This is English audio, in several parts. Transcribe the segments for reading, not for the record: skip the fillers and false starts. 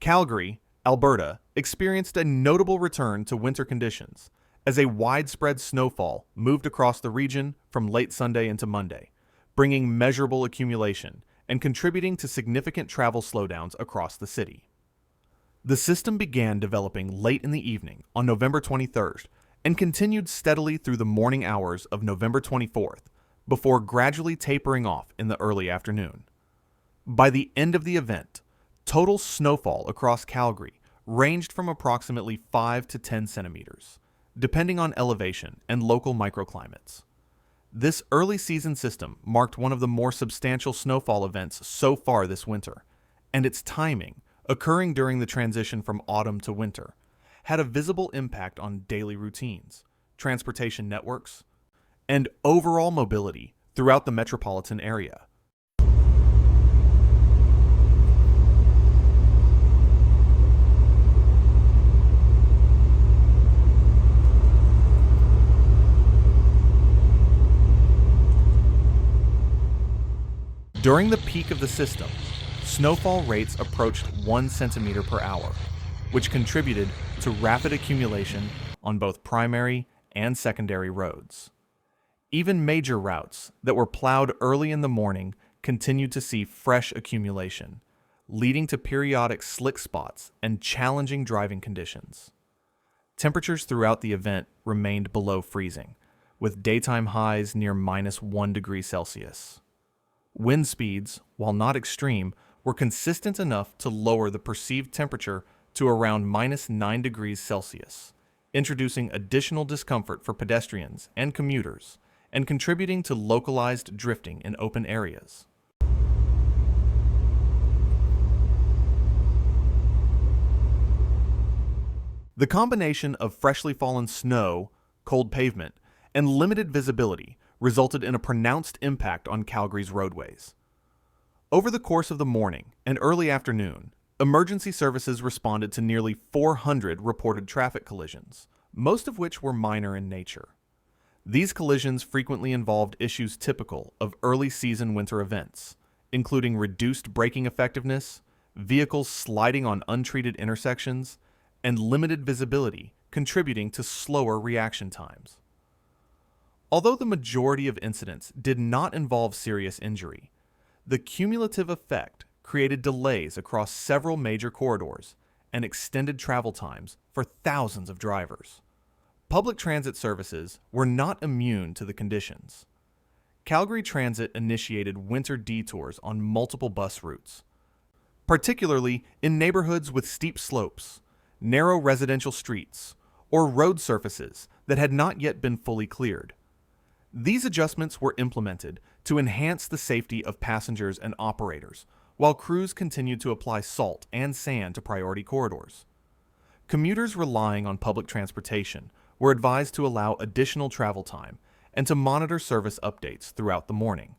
Calgary, Alberta, experienced a notable return to winter conditions as a widespread snowfall moved across the region from late Sunday into Monday, bringing measurable accumulation and contributing to significant travel slowdowns across the city. The system began developing late in the evening on November 23rd and continued steadily through the morning hours of November 24th before gradually tapering off in the early afternoon. By the end of the event, total snowfall across Calgary ranged from approximately 5 to 10 centimeters, depending on elevation and local microclimates. This early season system marked one of the more substantial snowfall events so far this winter, and its timing, occurring during the transition from autumn to winter, had a visible impact on daily routines, transportation networks, and overall mobility throughout the metropolitan area. During the peak of the system, snowfall rates approached 1 centimeter per hour, which contributed to rapid accumulation on both primary and secondary roads. Even major routes that were plowed early in the morning continued to see fresh accumulation, leading to periodic slick spots and challenging driving conditions. Temperatures throughout the event remained below freezing, with daytime highs near -1 degree Celsius. Wind speeds, while not extreme, were consistent enough to lower the perceived temperature to around -9 degrees Celsius, introducing additional discomfort for pedestrians and commuters, and contributing to localized drifting in open areas. The combination of freshly fallen snow, cold pavement, and limited visibility resulted in a pronounced impact on Calgary's roadways. Over the course of the morning and early afternoon, emergency services responded to nearly 400 reported traffic collisions, most of which were minor in nature. These collisions frequently involved issues typical of early season winter events, including reduced braking effectiveness, vehicles sliding on untreated intersections, and limited visibility contributing to slower reaction times. Although the majority of incidents did not involve serious injury, the cumulative effect created delays across several major corridors and extended travel times for thousands of drivers. Public transit services were not immune to the conditions. Calgary Transit initiated winter detours on multiple bus routes, particularly in neighborhoods with steep slopes, narrow residential streets, or road surfaces that had not yet been fully cleared. These adjustments were implemented to enhance the safety of passengers and operators, while crews continued to apply salt and sand to priority corridors. Commuters relying on public transportation were advised to allow additional travel time and to monitor service updates throughout the morning.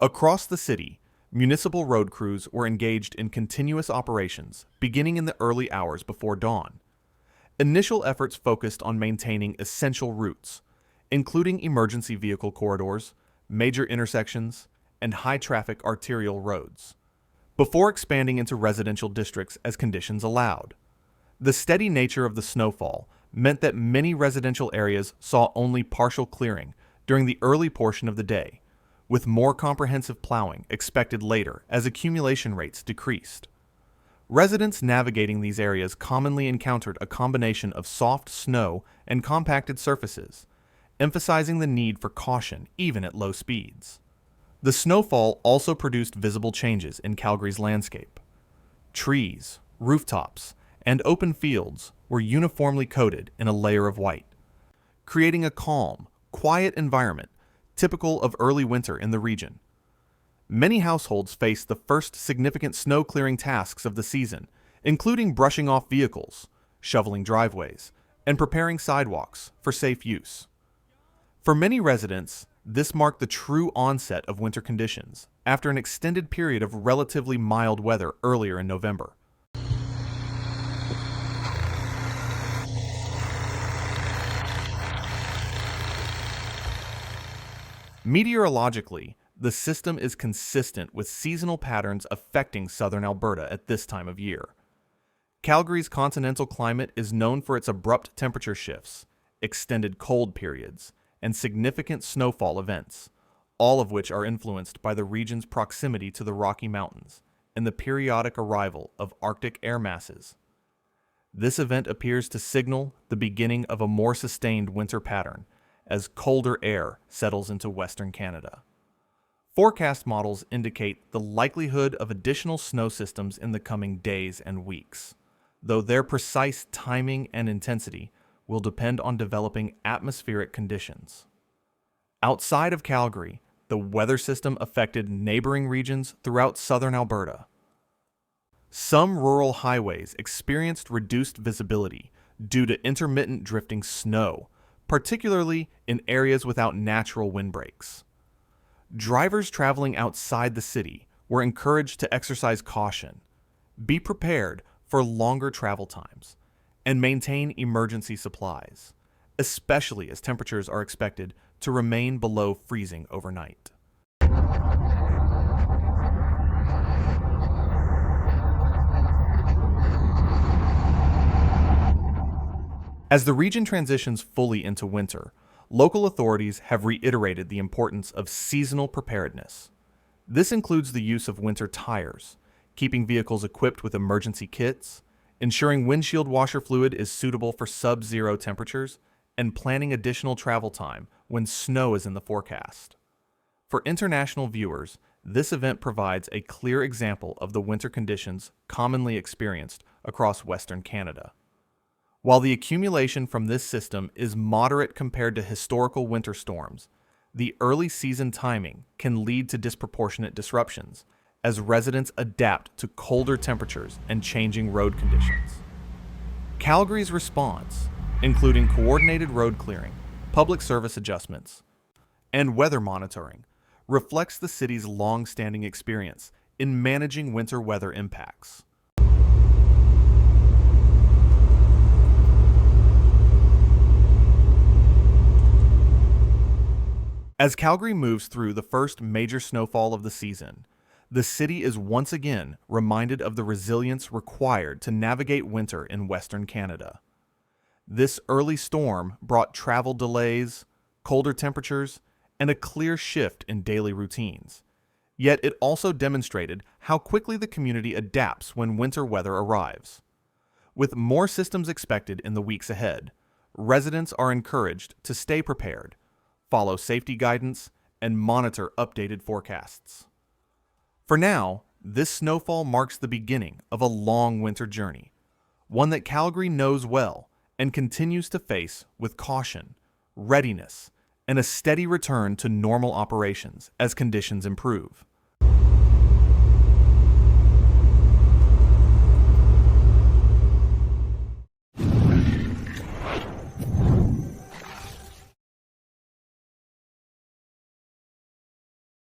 Across the city, municipal road crews were engaged in continuous operations beginning in the early hours before dawn. Initial efforts focused on maintaining essential routes, including emergency vehicle corridors, major intersections, and high-traffic arterial roads, before expanding into residential districts as conditions allowed. The steady nature of the snowfall meant that many residential areas saw only partial clearing during the early portion of the day, with more comprehensive plowing expected later as accumulation rates decreased. Residents navigating these areas commonly encountered a combination of soft snow and compacted surfaces, emphasizing the need for caution even at low speeds. The snowfall also produced visible changes in Calgary's landscape. Trees, rooftops, and open fields were uniformly coated in a layer of white, creating a calm, quiet environment typical of early winter in the region. Many households faced the first significant snow clearing tasks of the season, including brushing off vehicles, shoveling driveways, and preparing sidewalks for safe use. For many residents, this marked the true onset of winter conditions after an extended period of relatively mild weather earlier in November. Meteorologically, the system is consistent with seasonal patterns affecting southern Alberta at this time of year. Calgary's continental climate is known for its abrupt temperature shifts, extended cold periods, and significant snowfall events, all of which are influenced by the region's proximity to the Rocky Mountains and the periodic arrival of Arctic air masses. This event appears to signal the beginning of a more sustained winter pattern as colder air settles into western Canada. Forecast models indicate the likelihood of additional snow systems in the coming days and weeks, though their precise timing and intensity will depend on developing atmospheric conditions. Outside of Calgary, the weather system affected neighboring regions throughout southern Alberta. Some rural highways experienced reduced visibility due to intermittent drifting snow, particularly in areas without natural windbreaks. Drivers traveling outside the city were encouraged to exercise caution, be prepared for longer travel times, and maintain emergency supplies, especially as temperatures are expected to remain below freezing overnight. As the region transitions fully into winter, local authorities have reiterated the importance of seasonal preparedness. This includes the use of winter tires, keeping vehicles equipped with emergency kits, ensuring windshield washer fluid is suitable for sub-zero temperatures, and planning additional travel time when snow is in the forecast. For international viewers, this event provides a clear example of the winter conditions commonly experienced across Western Canada. While the accumulation from this system is moderate compared to historical winter storms, the early season timing can lead to disproportionate disruptions as residents adapt to colder temperatures and changing road conditions. Calgary's response, including coordinated road clearing, public service adjustments, and weather monitoring, reflects the city's long-standing experience in managing winter weather impacts. As Calgary moves through the first major snowfall of the season, the city is once again reminded of the resilience required to navigate winter in Western Canada. This early storm brought travel delays, colder temperatures, and a clear shift in daily routines. Yet it also demonstrated how quickly the community adapts when winter weather arrives. With more systems expected in the weeks ahead, residents are encouraged to stay prepared, follow safety guidance, and monitor updated forecasts. For now, this snowfall marks the beginning of a long winter journey, one that Calgary knows well and continues to face with caution, readiness, and a steady return to normal operations as conditions improve.